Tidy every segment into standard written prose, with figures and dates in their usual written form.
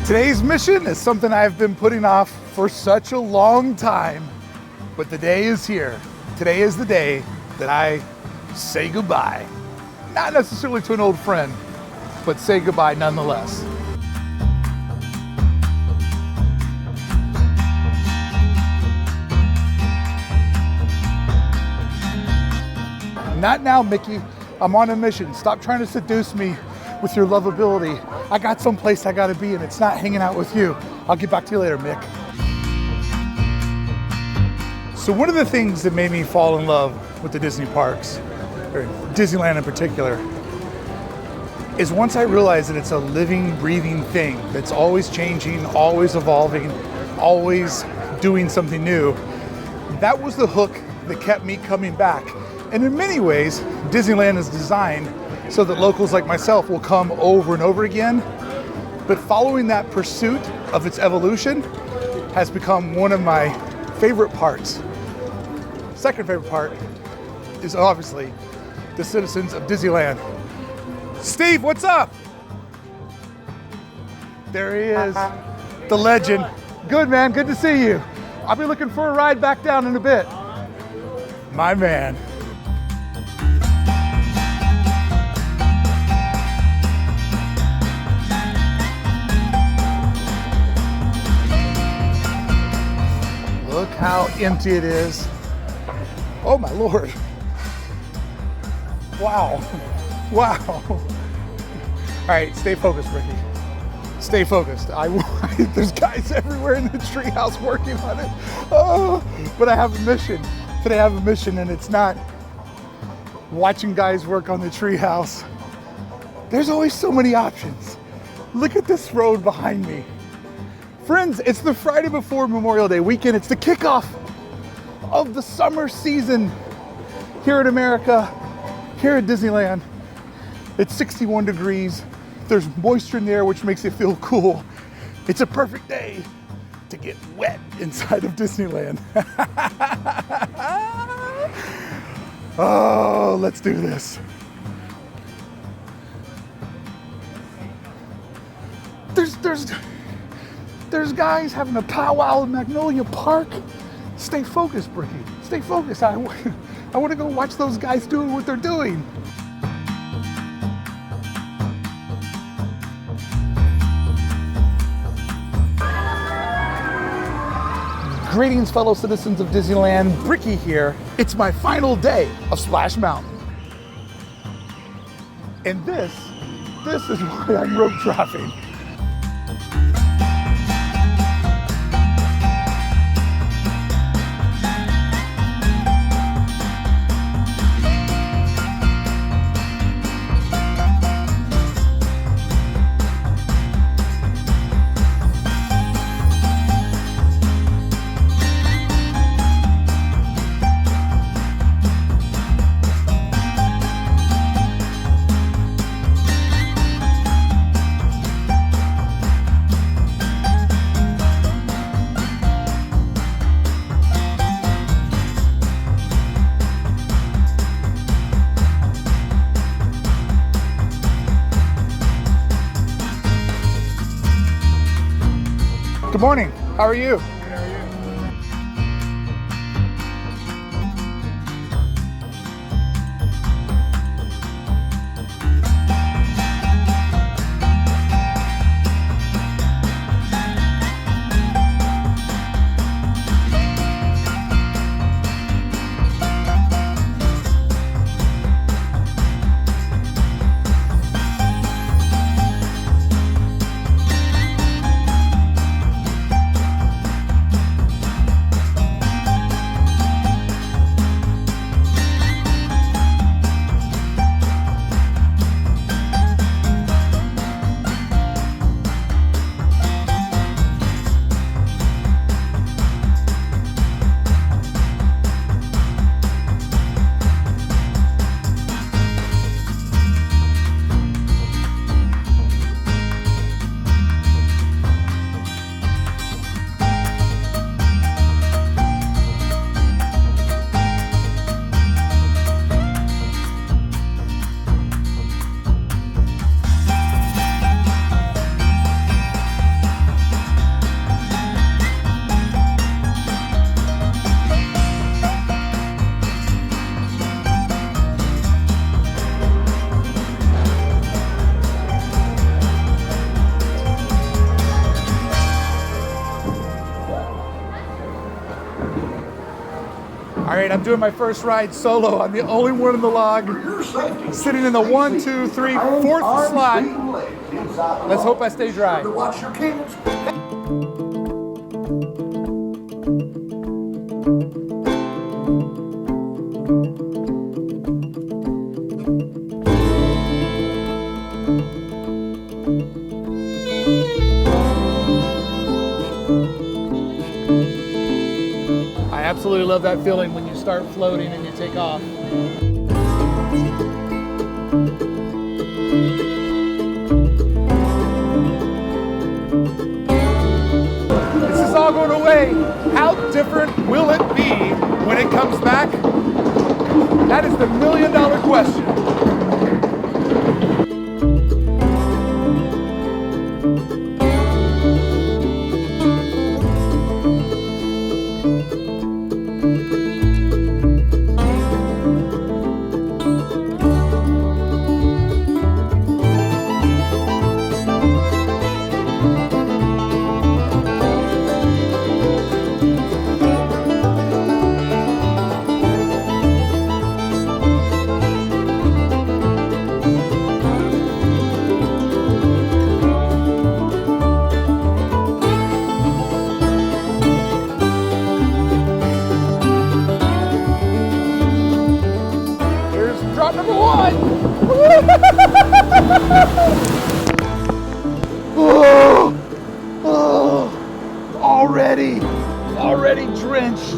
Today's mission is something I've been putting off for such a long time, but the day is here. Today is the day that I say goodbye. Not necessarily to an old friend, but say goodbye nonetheless. Not now, Mickey. I'm on a mission. Stop trying to seduce me with your lovability. I got someplace I gotta be, and it's not hanging out with you. I'll get back to you later, Mick. So one of the things that made me fall in love with the Disney parks, or Disneyland in particular, is once I realized that it's a living, breathing thing that's always changing, always evolving, always doing something new. That was the hook that kept me coming back. And in many ways, Disneyland is designed so that locals like myself will come over and over again. But following that pursuit of its evolution has become one of my favorite parts. Second favorite part is obviously the citizens of Disneyland. Steve, what's up? There he is, the legend. Good, man, good to see you. I'll be looking for a ride back down in a bit. My man. Look how empty it is. Oh my Lord. Wow. Wow. All right, stay focused, Brickey. Stay focused. There's guys everywhere in the treehouse working on it. Oh, but I have a mission. Today I have a mission, and it's not watching guys work on the treehouse. There's always so many options. Look at this road behind me. Friends, it's the Friday before Memorial Day weekend. It's the kickoff of the summer season here in America, here at Disneyland. It's 61 degrees. There's moisture in the air, which makes it feel cool. It's a perfect day to get wet inside of Disneyland. Oh, let's do this. There's guys having a powwow in Magnolia Park. Stay focused, Brickey. Stay focused. I want to go watch those guys doing what they're doing. Greetings, fellow citizens of Disneyland. Brickey here. It's my final day of Splash Mountain. And this is why I'm rope dropping. Good morning. How are you? All right, I'm doing my first ride solo. I'm the only one in the log. Sitting in the 1, 2, 3, 4th slot. Let's hope I stay dry. Watch your cables. I absolutely love that feeling when you start floating and you take off. This is all going away. How different will it be when it comes back? That is the million-dollar question. Drop number 1. Already drenched.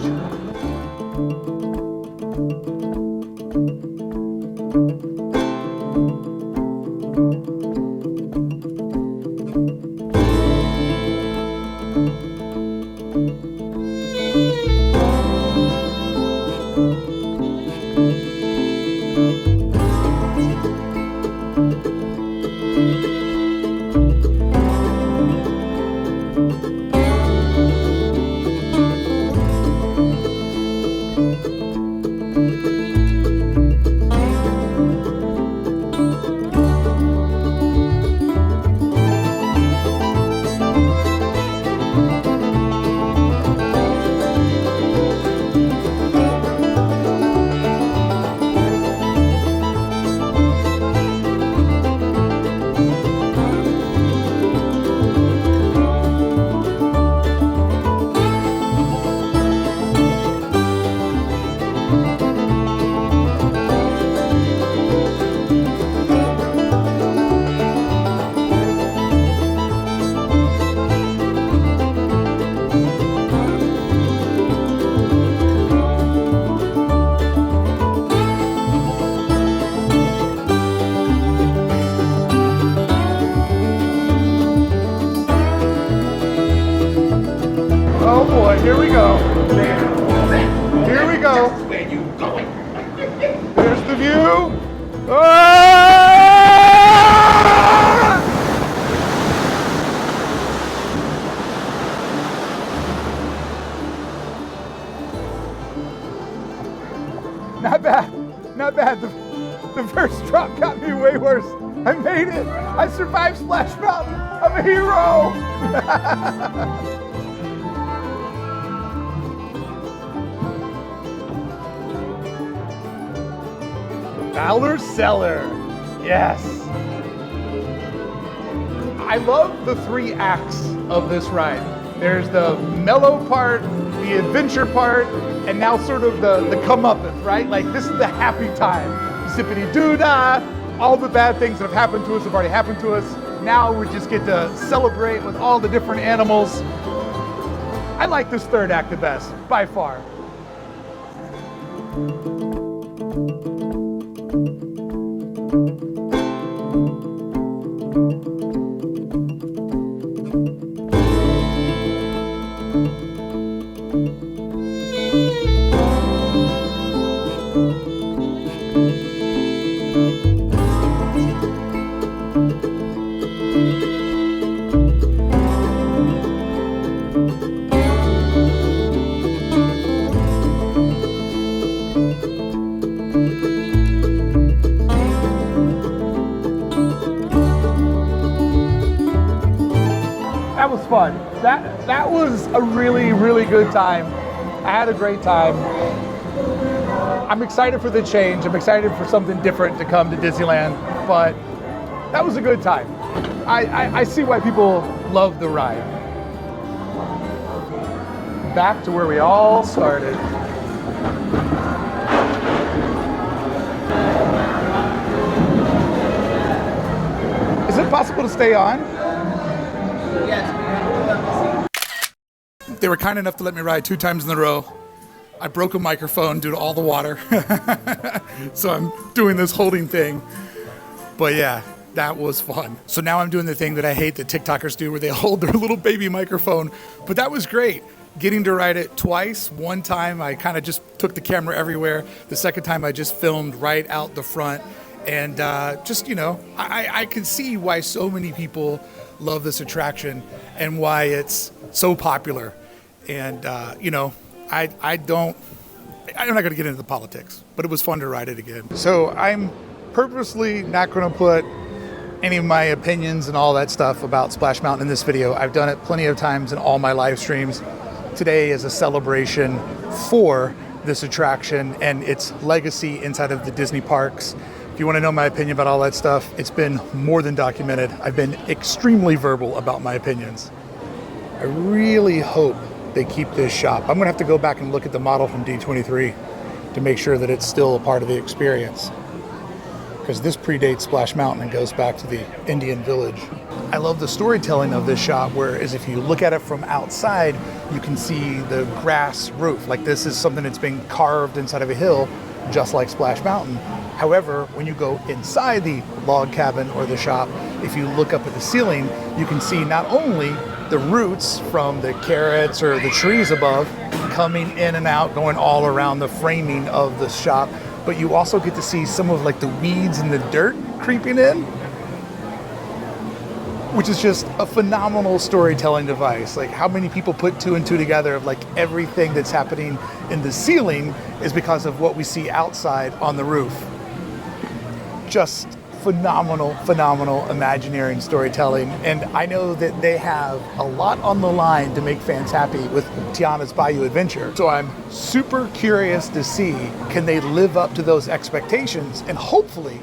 Oh boy, here we go. Here we go. Where you going? There's the view. Ah! Not bad, not bad. The first drop got me way worse. I made it. I survived Splash Mountain. I'm a hero. Fowler's Cellar, yes. I love the 3 acts of this ride. There's the mellow part, the adventure part, and now sort of the comeuppance, right? Like this is the happy time. Zippity-doo-dah, all the bad things that have happened to us have already happened to us. Now we just get to celebrate with all the different animals. I like this 3rd act the best, by far. That was fun. That was a really, really good time. I had a great time. I'm excited for the change. I'm excited for something different to come to Disneyland, but that was a good time. I see why people love the ride. Back to where we all started. Is it possible to stay on? Yes. They were kind enough to let me ride 2 times in a row. I broke a microphone due to all the water. So I'm doing this holding thing. But yeah, that was fun. So now I'm doing the thing that I hate that TikTokers do where they hold their little baby microphone. But that was great. Getting to ride it twice. One time I kind of just took the camera everywhere. The second time I just filmed right out the front. And just, you know, I can see why so many people love this attraction and why it's so popular. And, you know, I'm not going to get into the politics, but it was fun to ride it again. So I'm purposely not going to put any of my opinions and all that stuff about Splash Mountain in this video. I've done it plenty of times in all my live streams. Today is a celebration for this attraction and its legacy inside of the Disney parks. If you want to know my opinion about all that stuff, it's been more than documented. I've been extremely verbal about my opinions. I really hope they keep this shop. I'm gonna have to go back and look at the model from D23 to make sure that it's still a part of the experience, because this predates Splash Mountain and goes back to the Indian Village. I love the storytelling of this shop, whereas if you look at it from outside, you can see the grass roof. Like this is something that's been carved inside of a hill, just like Splash Mountain. However, when you go inside the log cabin or the shop, if you look up at the ceiling, you can see not only the roots from the carrots or the trees above coming in and out, going all around the framing of the shop, but you also get to see some of like the weeds and the dirt creeping in, which is just a phenomenal storytelling device. Like how many people put 2 and 2 together of like everything that's happening in the ceiling is because of what we see outside on the roof. Just phenomenal Imagineering and storytelling. And I know that they have a lot on the line to make fans happy with Tiana's Bayou Adventure. So I'm super curious to see, can they live up to those expectations and hopefully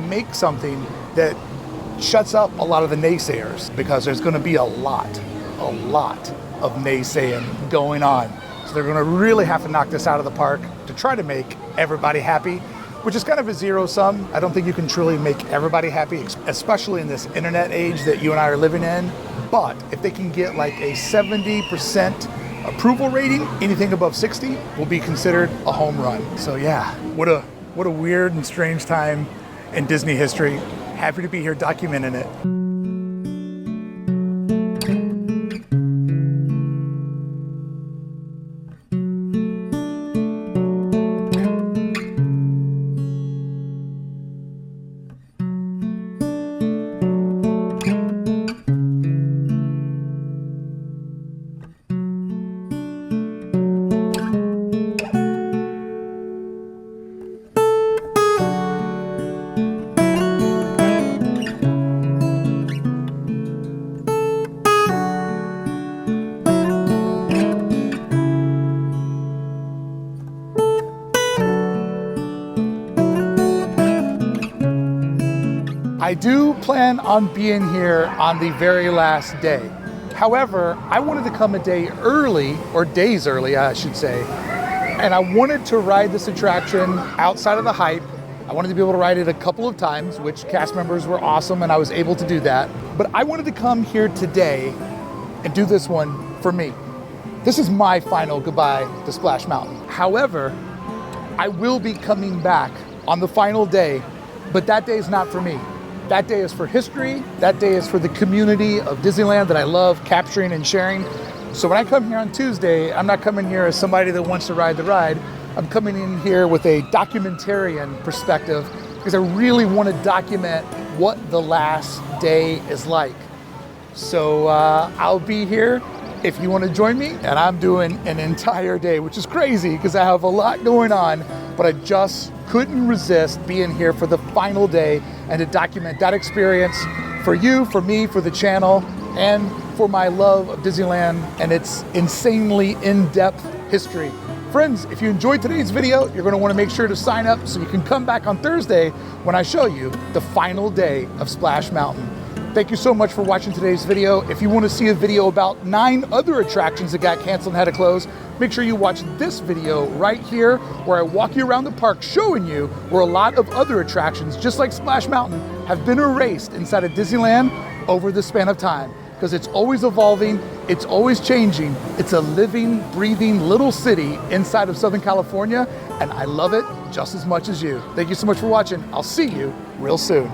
make something that shuts up a lot of the naysayers, because there's going to be a lot of naysaying going on. So they're going to really have to knock this out of the park to try to make everybody happy, which is kind of a zero sum. I don't think you can truly make everybody happy, especially in this internet age that you and I are living in. But if they can get like a 70% approval rating, anything above 60 will be considered a home run. So yeah, what a weird and strange time in Disney history. Happy to be here documenting it. I do plan on being here on the very last day. However, I wanted to come a day early, or days early, I should say, and I wanted to ride this attraction outside of the hype. I wanted to be able to ride it a couple of times, which cast members were awesome, and I was able to do that. But I wanted to come here today and do this one for me. This is my final goodbye to Splash Mountain. However, I will be coming back on the final day, but that day is not for me. That day is for history. That day is for the community of Disneyland that I love capturing and sharing. So when I come here on Tuesday, I'm not coming here as somebody that wants to ride the ride. I'm coming in here with a documentarian perspective because I really want to document what the last day is like. So I'll be here if you want to join me, and I'm doing an entire day, which is crazy because I have a lot going on, but I just couldn't resist being here for the final day and to document that experience for you, for me, for the channel, and for my love of Disneyland and its insanely in-depth history. Friends, if you enjoyed today's video, you're going to want to make sure to sign up so you can come back on Thursday when I show you the final day of Splash Mountain. Thank you so much for watching today's video. If you want to see a video about 9 other attractions that got canceled and had to close, make sure you watch this video right here where I walk you around the park showing you where a lot of other attractions, just like Splash Mountain, have been erased inside of Disneyland over the span of time. Because it's always evolving, it's always changing. It's a living, breathing little city inside of Southern California, and I love it just as much as you. Thank you so much for watching. I'll see you real soon.